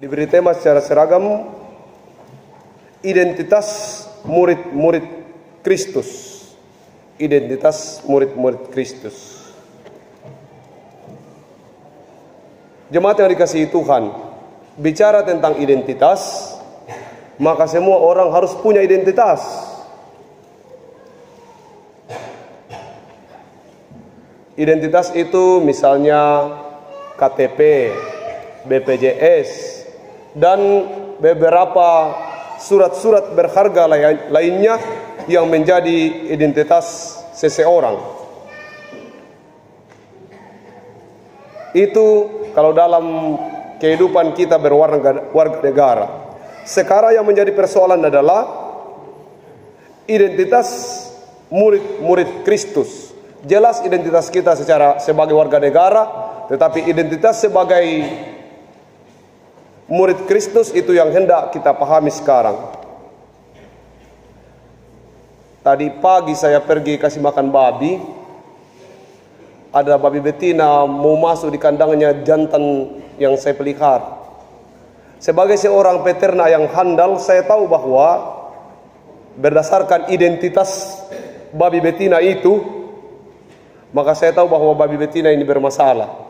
Diberi tema secara seragam, identitas murid-murid Kristus. Identitas murid-murid Kristus. Jemaat yang dikasihi Tuhan, bicara tentang identitas, maka semua orang harus punya identitas. Identitas itu misalnya KTP, BPJS, dan beberapa surat-surat berharga lainnya yang menjadi identitas seseorang. Itu kalau dalam kehidupan kita berwarga negara. Sekarang yang menjadi persoalan adalah identitas murid-murid Kristus. Jelas identitas kita sebagai warga negara, tetapi identitas sebagai murid Kristus itu yang hendak kita pahami sekarang. Tadi pagi saya pergi kasih makan babi. Ada babi betina mau masuk di kandangnya jantan yang saya pelihara. Sebagai seorang peternak yang handal, saya tahu bahwa berdasarkan identitas babi betina itu, maka saya tahu bahwa babi betina ini bermasalah.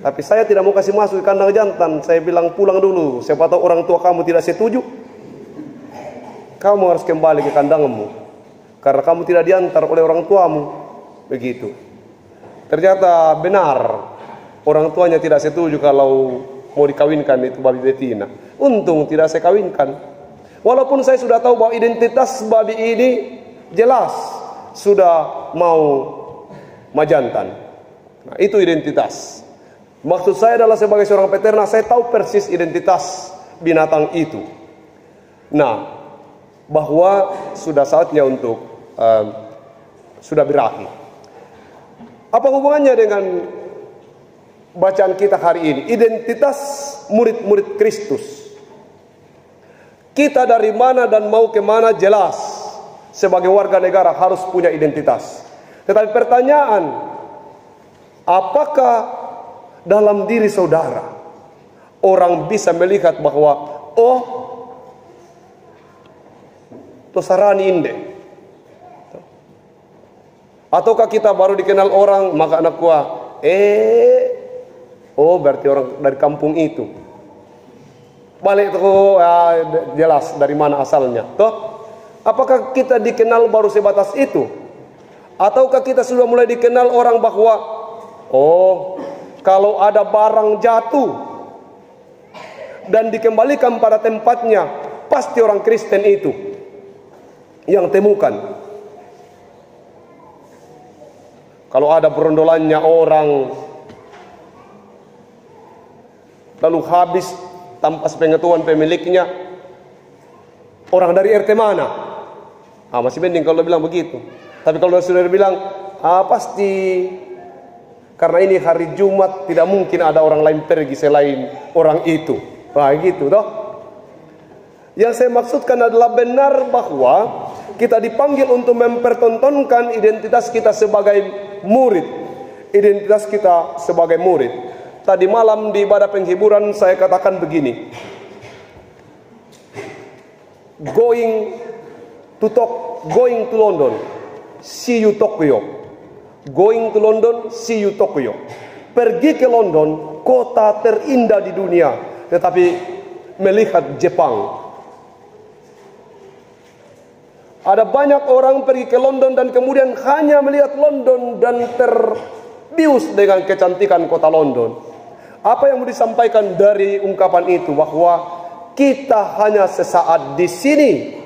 Tapi saya tidak mau kasih masuk ke kandang jantan. Saya bilang pulang dulu. Siapa tahu orang tua kamu tidak setuju. Kamu harus kembali ke kandangmu. Karena kamu tidak diantar oleh orang tuamu. Begitu. Ternyata benar. Orang tuanya tidak setuju kalau mau dikawinkan itu babi betina. Untung tidak saya kawinkan. Walaupun saya sudah tahu bahwa identitas babi ini jelas sudah mau majantan. Nah, itu identitas. Maksud saya adalah sebagai seorang peternak, saya tahu persis identitas binatang itu. Nah, bahwa sudah saatnya untuk sudah berakhir. Apa hubungannya dengan bacaan kita hari ini? Identitas murid-murid Kristus. Kita dari mana dan mau kemana jelas. Sebagai warga negara harus punya identitas. Tetapi pertanyaan, apakah dalam diri saudara orang bisa melihat bahwa tosarani inde, ataukah kita baru dikenal orang maka anak gua berarti orang dari kampung itu, balik tuh jelas dari mana asalnya. Apakah kita dikenal baru sebatas itu, ataukah kita sudah mulai dikenal orang bahwa kalau ada barang jatuh dan dikembalikan pada tempatnya, pasti orang Kristen itu yang temukan. Kalau ada berondolannya orang lalu habis tanpa sepengetahuan pemiliknya, orang dari RT mana? Masih mending kalau bilang begitu. Tapi kalau sudah bilang, pasti karena ini hari Jumat, tidak mungkin ada orang lain pergi selain orang itu. Gitu toh. Yang saya maksudkan adalah benar bahwa kita dipanggil untuk mempertontonkan identitas kita sebagai murid. Identitas kita sebagai murid. Tadi malam di ibadah penghiburan saya katakan begini. Going to London, see you Tokyo. Going to London, see you Tokyo. Pergi ke London, kota terindah di dunia, tetapi melihat Jepang. Ada banyak orang pergi ke London dan kemudian hanya melihat London dan terbius dengan kecantikan kota London. Apa yang mau disampaikan dari ungkapan itu? Bahwa kita hanya sesaat di sini,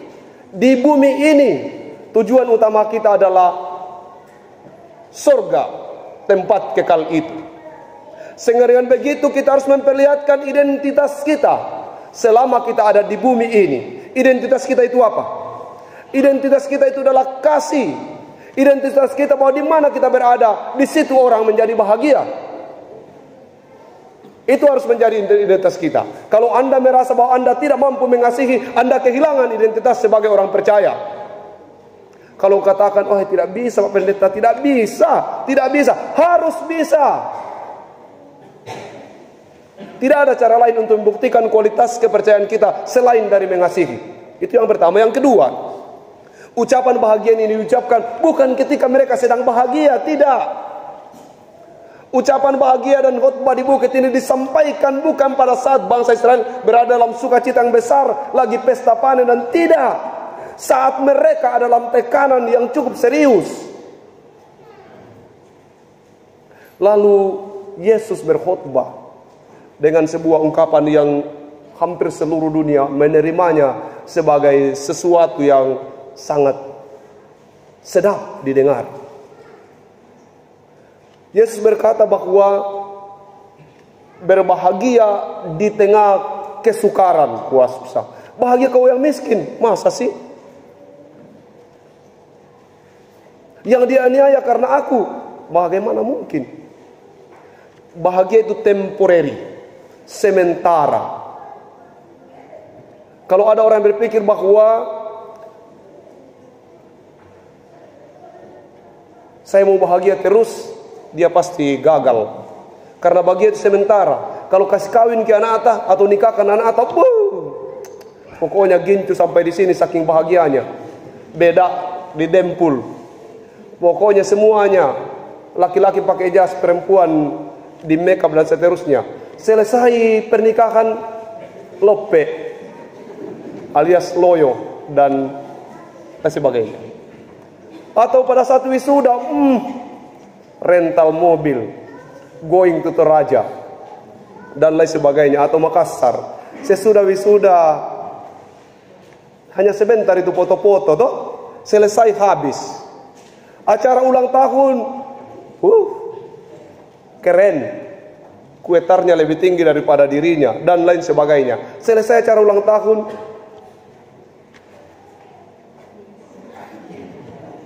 di bumi ini. Tujuan utama kita adalah surga, tempat kekal itu. Sehingga dengan begitu kita harus memperlihatkan identitas kita selama kita ada di bumi ini. Identitas kita itu apa? Identitas kita itu adalah kasih. Identitas kita bahwa di mana kita berada, di situ orang menjadi bahagia. Itu harus menjadi identitas kita. Kalau Anda merasa bahwa Anda tidak mampu mengasihi, Anda kehilangan identitas sebagai orang percaya. Kalau katakan, tidak bisa Pak Pendeta, tidak bisa, harus bisa. Tidak ada cara lain untuk membuktikan kualitas kepercayaan kita selain dari mengasihi. Itu yang pertama. Yang kedua, ucapan bahagia ini diucapkan bukan ketika mereka sedang bahagia, tidak. Ucapan bahagia dan khutbah di bukit ini disampaikan bukan pada saat bangsa Israel berada dalam sukacita yang besar, lagi pesta panen, dan tidak. Saat mereka ada dalam tekanan yang cukup serius. Lalu Yesus berkhutbah dengan sebuah ungkapan yang hampir seluruh dunia menerimanya sebagai sesuatu yang sangat sedap didengar. Yesus berkata bahwa berbahagia di tengah kesukaran, wah susah. Bahagia kau yang miskin, masa sih? Yang dianiaya karena aku, bagaimana mungkin? Bahagia itu temporary, sementara. Kalau ada orang yang berpikir bahwa saya mau bahagia terus, dia pasti gagal. Karena bahagia itu sementara. Kalau kasih kawin ke anak atau nikahkan anak atau pokoknya gincu sampai di sini saking bahagianya. Beda di Dempul. Pokoknya semuanya, laki-laki pakai jas, perempuan di makeup dan seterusnya. Selesai pernikahan, lope alias loyo dan sebagainya. Atau pada saat wisuda, rental mobil, going to Toraja dan lain sebagainya, atau Makassar. Sesudah wisuda hanya sebentar itu foto-foto toh, selesai habis. Acara ulang tahun, keren, kuetarnya lebih tinggi daripada dirinya dan lain sebagainya. Selesai acara ulang tahun,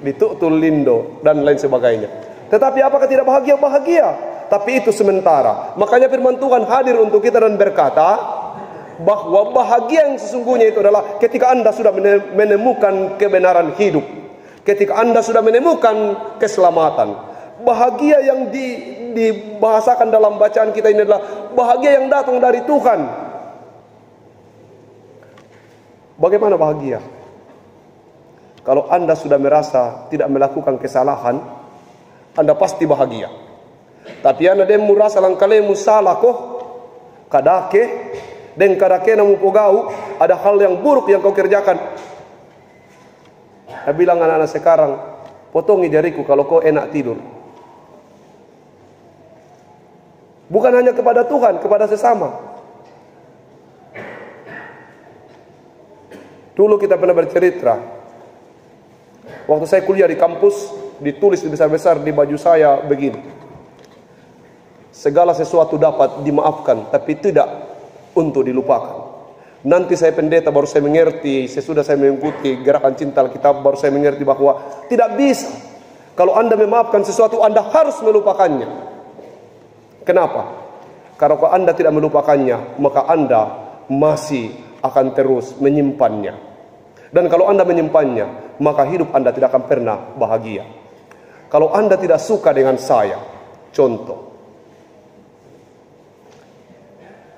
ditutul lindo dan lain sebagainya. Tetapi apakah tidak bahagia? Bahagia, tapi itu sementara. Makanya firman Tuhan hadir untuk kita dan berkata bahwa bahagia yang sesungguhnya itu adalah ketika Anda sudah menemukan kebenaran hidup, ketika Anda sudah menemukan keselamatan. Bahagia yang dibahasakan dalam bacaan kita ini adalah bahagia yang datang dari Tuhan. Bagaimana bahagia? Kalau Anda sudah merasa tidak melakukan kesalahan, Anda pasti bahagia. Tapi Anda merasa langkalemu salah kok, kadake, dan kadake namu pogau, ada hal yang buruk yang kau kerjakan. Saya bilang anak-anak sekarang, potongi jariku kalau kau enak tidur. Bukan hanya kepada Tuhan, kepada sesama. Dulu kita pernah bercerita, waktu saya kuliah di kampus, ditulis besar-besar di baju saya begini: segala sesuatu dapat dimaafkan, tapi tidak untuk dilupakan. Nanti saya pendeta baru saya mengerti, sesudah saya mengikuti gerakan cinta Alkitab baru saya mengerti bahwa tidak bisa. Kalau Anda memaafkan sesuatu, Anda harus melupakannya. Kenapa? Karena kalau Anda tidak melupakannya, maka Anda masih akan terus menyimpannya. Dan kalau Anda menyimpannya, maka hidup Anda tidak akan pernah bahagia. Kalau Anda tidak suka dengan saya, contoh,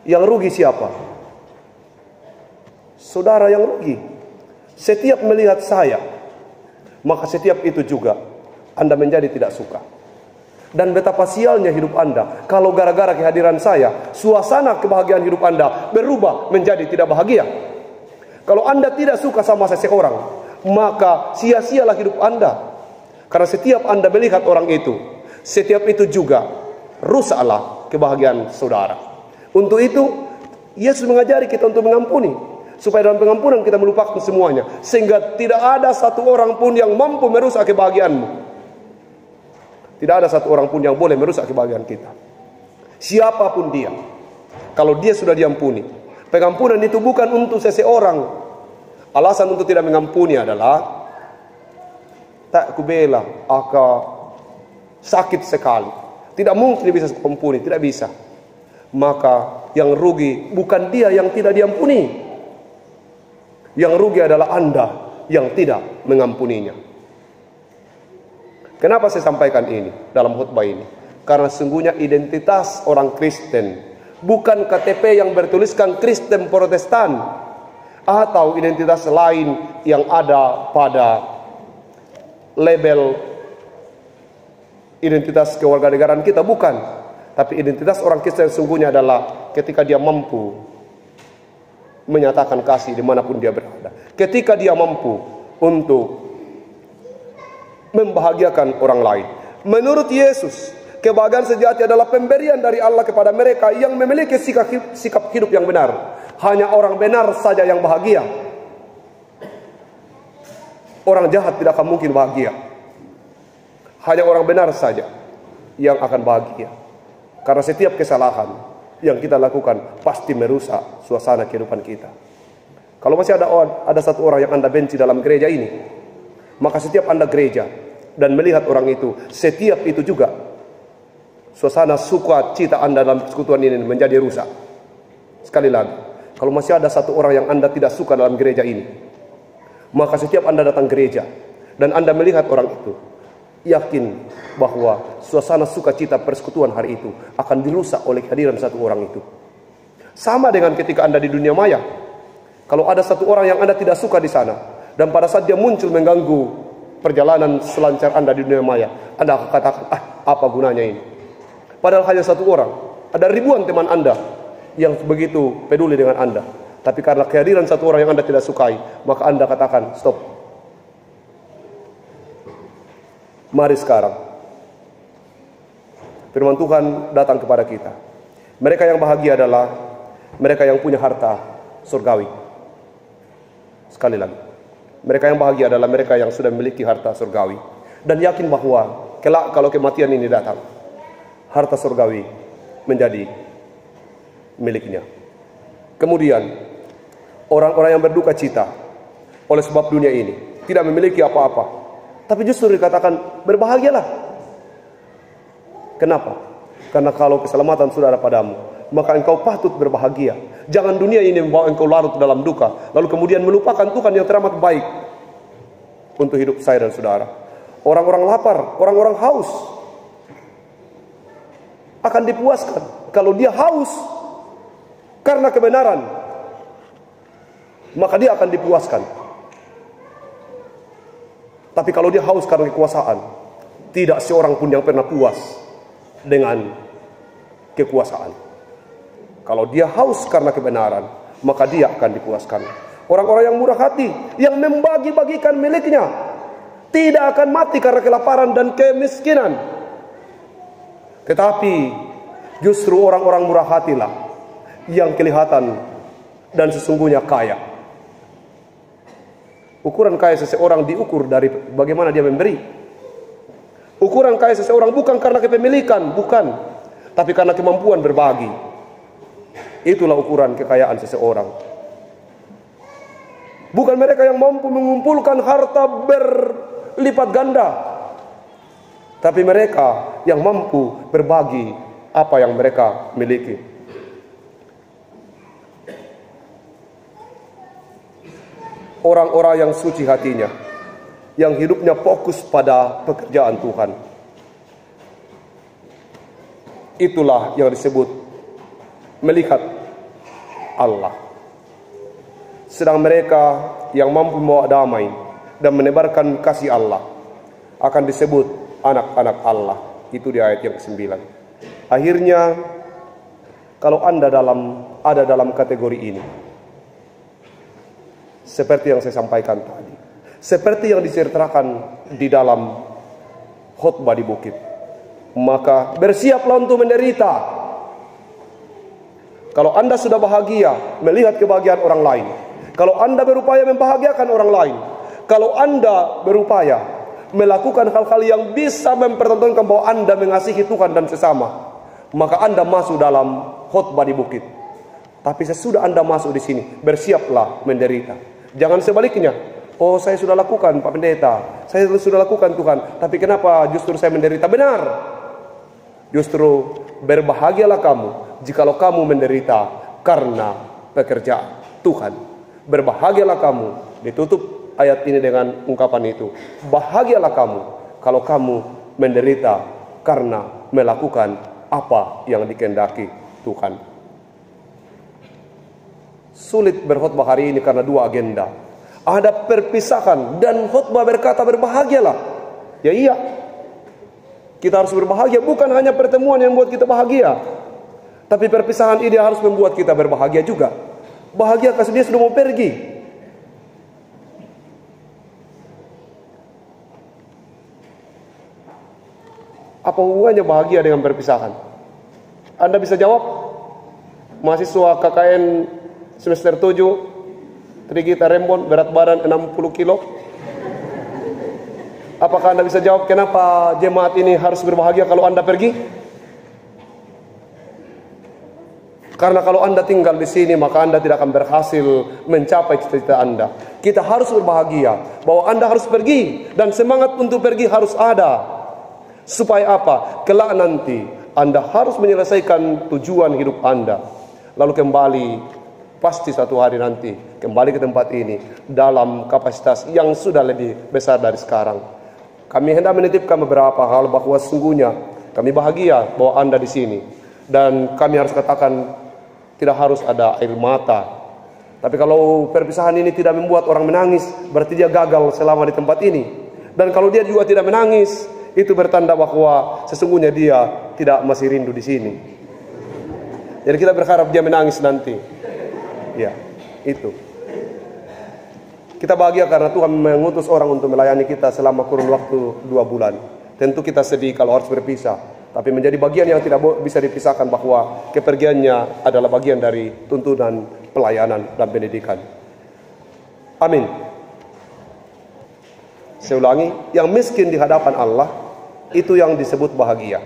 yang rugi siapa? Saudara yang rugi. Setiap melihat saya, maka setiap itu juga Anda menjadi tidak suka. Dan betapa sialnya hidup Anda kalau gara-gara kehadiran saya, suasana kebahagiaan hidup Anda berubah menjadi tidak bahagia. Kalau Anda tidak suka sama seseorang, maka sia-sialah hidup Anda. Karena setiap Anda melihat orang itu, setiap itu juga rusaklah kebahagiaan saudara. Untuk itu, Yesus mengajari kita untuk mengampuni, supaya dalam pengampunan kita melupakan semuanya, sehingga tidak ada satu orang pun yang mampu merusak kebahagiaanmu. Tidak ada satu orang pun yang boleh merusak kebahagiaan kita. Siapapun dia, kalau dia sudah diampuni, pengampunan itu bukan untuk seseorang. Alasan untuk tidak mengampuni adalah tak kubela, aka sakit sekali, tidak mungkin bisa mengampuni, tidak bisa. Maka yang rugi bukan dia yang tidak diampuni, yang rugi adalah Anda yang tidak mengampuninya. Kenapa saya sampaikan ini dalam khutbah ini? Karena sesungguhnya identitas orang Kristen bukan KTP yang bertuliskan Kristen Protestan atau identitas lain yang ada pada label identitas kewarganegaraan kita, bukan. Tapi identitas orang Kristen sesungguhnya adalah ketika dia mampu menyatakan kasih dimanapun dia berada, ketika dia mampu untuk membahagiakan orang lain. Menurut Yesus, kebahagiaan sejati adalah pemberian dari Allah kepada mereka yang memiliki sikap hidup yang benar. Hanya orang benar saja yang bahagia. Orang jahat tidak akan mungkin bahagia. Hanya orang benar saja yang akan bahagia. Karena setiap kesalahan yang kita lakukan pasti merusak suasana kehidupan kita. Kalau masih ada satu orang yang Anda benci dalam gereja ini, maka setiap Anda gereja dan melihat orang itu, setiap itu juga suasana sukacita Anda dalam persekutuan ini menjadi rusak. Sekali lagi, kalau masih ada satu orang yang Anda tidak suka dalam gereja ini, maka setiap Anda datang gereja dan Anda melihat orang itu, yakin bahwa suasana sukacita persekutuan hari itu akan dirusak oleh kehadiran satu orang itu. Sama dengan ketika Anda di dunia maya. Kalau ada satu orang yang Anda tidak suka di sana, dan pada saat dia muncul mengganggu perjalanan selancar Anda di dunia maya, Anda akan katakan, apa gunanya ini? Padahal hanya satu orang. Ada ribuan teman Anda yang begitu peduli dengan Anda. Tapi karena kehadiran satu orang yang Anda tidak sukai, maka Anda katakan, stop. Mari sekarang. Firman Tuhan datang kepada kita. Mereka yang bahagia adalah mereka yang punya harta surgawi. Sekali lagi, mereka yang bahagia adalah mereka yang sudah memiliki harta surgawi dan yakin bahwa kelak kalau kematian ini datang, harta surgawi menjadi miliknya. Kemudian orang-orang yang berduka cita oleh sebab dunia ini tidak memiliki apa-apa, tapi justru dikatakan berbahagialah. Kenapa? Karena kalau keselamatan sudah ada padamu, maka engkau patut berbahagia. Jangan dunia ini membawa engkau larut dalam duka, lalu kemudian melupakan Tuhan yang teramat baik untuk hidup saya dan saudara. Orang-orang lapar, orang-orang haus akan dipuaskan kalau dia haus karena kebenaran, maka dia akan dipuaskan. Tapi kalau dia haus karena kekuasaan, tidak seorang pun yang pernah puas dengan kekuasaan. Kalau dia haus karena kebenaran, maka dia akan dipuaskan. Orang-orang yang murah hati, yang membagi-bagikan miliknya, tidak akan mati karena kelaparan dan kemiskinan. Tetapi justru orang-orang murah hatilah yang kelihatan dan sesungguhnya kaya. Ukuran kaya seseorang diukur dari bagaimana dia memberi. Ukuran kaya seseorang bukan karena kepemilikan, bukan, tapi karena kemampuan berbagi. Itulah ukuran kekayaan seseorang. Bukan mereka yang mampu mengumpulkan harta berlipat ganda, tapi mereka yang mampu berbagi apa yang mereka miliki. Orang-orang yang suci hatinya, yang hidupnya fokus pada pekerjaan Tuhan, itulah yang disebut melihat Allah. Sedang mereka yang mampu membawa damai dan menebarkan kasih Allah akan disebut anak-anak Allah. Itu di ayat yang ke-9. Akhirnya, kalau Anda ada dalam kategori ini, seperti yang saya sampaikan tadi, seperti yang diceritakan di dalam khotbah di bukit, maka bersiaplah untuk menderita. Kalau Anda sudah bahagia melihat kebahagiaan orang lain, kalau Anda berupaya membahagiakan orang lain, kalau Anda berupaya melakukan hal-hal yang bisa mempertontonkan bahwa Anda mengasihi Tuhan dan sesama, maka Anda masuk dalam khotbah di bukit. Tapi sesudah Anda masuk di sini, bersiaplah menderita. Jangan sebaliknya. Oh, saya sudah lakukan Pak Pendeta, saya sudah lakukan Tuhan, tapi kenapa justru saya menderita? Benar. Justru berbahagialah kamu jikalau kamu menderita karena pekerjaan Tuhan. Berbahagialah kamu. Ditutup ayat ini dengan ungkapan itu. Bahagialah kamu kalau kamu menderita karena melakukan apa yang dikehendaki Tuhan. sulit berkhutbah hari ini karena dua agenda. Ada perpisahan dan khutbah berkata berbahagialah. Ya iya, kita harus berbahagia. Bukan hanya pertemuan yang membuat kita bahagia, tapi perpisahan ini harus membuat kita berbahagia juga. Bahagia karena dia sudah mau pergi. Apa hubungannya bahagia dengan perpisahan? Anda bisa jawab? Mahasiswa KKN semester 7, Trigita Rembon, berat badan 60 kilo. Apakah Anda bisa jawab kenapa jemaat ini harus berbahagia kalau Anda pergi? Karena kalau Anda tinggal di sini, maka Anda tidak akan berhasil mencapai cita-cita Anda. Kita harus berbahagia bahwa Anda harus pergi, dan semangat untuk pergi harus ada. Supaya apa? Kelak nanti Anda harus menyelesaikan tujuan hidup Anda, lalu kembali, pasti satu hari nanti kembali ke tempat ini dalam kapasitas yang sudah lebih besar dari sekarang. Kami hendak menitipkan beberapa hal bahwa sesungguhnya kami bahagia bahwa Anda di sini, dan kami harus katakan tidak harus ada air mata. Tapi kalau perpisahan ini tidak membuat orang menangis, berarti dia gagal selama di tempat ini. Dan kalau dia juga tidak menangis, itu bertanda bahwa sesungguhnya dia tidak masih rindu di sini. Jadi kita berharap dia menangis nanti. Ya, itu. Kita bahagia karena Tuhan mengutus orang untuk melayani kita selama kurun waktu 2 bulan. Tentu kita sedih kalau harus berpisah, tapi menjadi bagian yang tidak bisa dipisahkan bahwa kepergiannya adalah bagian dari tuntunan pelayanan dan pendidikan. Amin. Saya ulangi, yang miskin di hadapan Allah, itu yang disebut bahagia.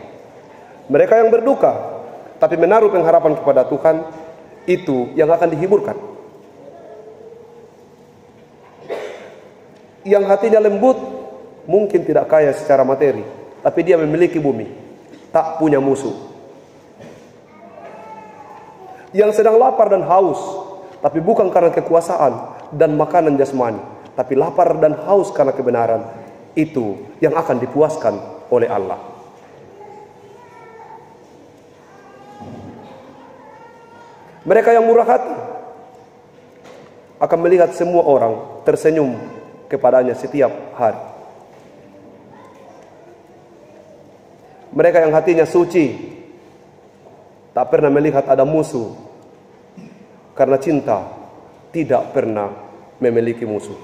Mereka yang berduka tapi menaruh pengharapan kepada Tuhan, itu yang akan dihiburkan. Yang hatinya lembut, mungkin tidak kaya secara materi, tapi dia memiliki bumi, tak punya musuh. Yang sedang lapar dan haus, tapi bukan karena kekuasaan dan makanan jasmani, tapi lapar dan haus karena kebenaran, itu yang akan dipuaskan oleh Allah. Mereka yang murah hati akan melihat semua orang tersenyum kepadanya setiap hari. Mereka yang hatinya suci tak pernah melihat ada musuh, karena cinta tidak pernah memiliki musuh.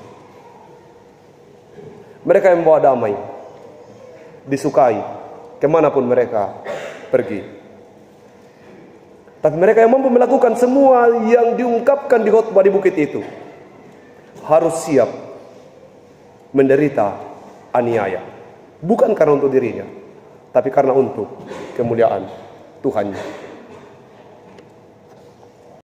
Mereka yang membawa damai, disukai kemanapun mereka pergi. Tapi mereka yang mampu melakukan semua yang diungkapkan di khotbah di bukit itu, harus siap menderita aniaya, bukan karena untuk dirinya, tapi karena untuk kemuliaan Tuhan.